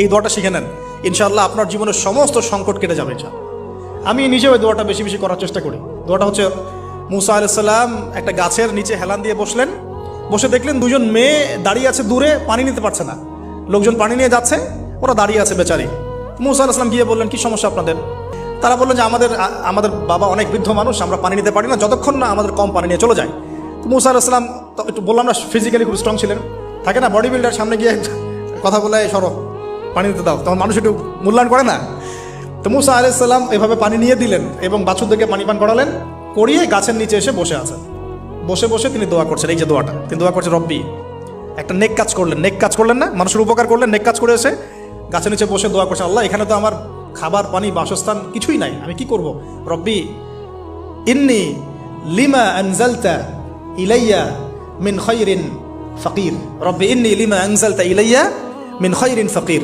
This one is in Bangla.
এই দোয়াটা শিখে নেন, ইনশাআল্লাহ আপনার জীবনের সমস্ত সংকট কেটে যাবে। আমি নিজেও এই দোয়াটা বেশি বেশি করার চেষ্টা করি। দোয়াটা হচ্ছে, মুসা আলাইহিস সালাম একটা গাছের নিচে হেলান দিয়ে বসলেন, বসে দেখলেন দুজন মেয়ে দাঁড়িয়ে আছে দূরে, পানি নিতে পারছে না। লোকজন পানি নিয়ে যাচ্ছে, ওরা দাঁড়িয়ে আছে বেচারি। মুসা আলাইহিস সালাম গিয়ে বললেন, কি সমস্যা আপনাদের? তারা বললেন যে আমাদের বাবা অনেক বৃদ্ধ মানুষ, আমরা পানি নিতে পারি না যতক্ষণ না আমাদের কম পানি নিয়ে চলে যায়। তো মুসা আলাইহিস সালাম একটু বললাম না, ফিজিক্যালি খুব স্ট্রং ছিলেন, থাকে না বডি বিল্ডার, সামনে গিয়ে কথা বলে সরো পানি দিতে দাও, তখন মানুষ একটু মূল্যায়ন করে না। তো মুসা আলাইহিস সালাম এভাবে পানি নিয়ে দিলেন এবং বাছুরদেরকে পানি পান করালেন, করিয়ে গাছের নিচে এসে বসে আছেন। বসে বসে তিনি দোয়া করছেন, এই যে দোয়াটা তিনি দোয়া করছেন, রব্বি, একটা নেক কাজ করলেন, নেক কাজ করলেন না, মানুষের উপকার করলেন, নেক কাজ করে এসে গাছের নিচে বসে দোয়া করছেন, আল্লাহ এখানে তো আমার খাবার পানি বাসস্থান কিছুই নাই, আমি কি করব? রব্বি ইন্নি লিমা আনজালতা ইলাইয়া মিন খায়রিন ফাকির, রব্বি ইন্নি লিমা আনজালতা ইলাইয়া মিন খায়রিন ফাকির।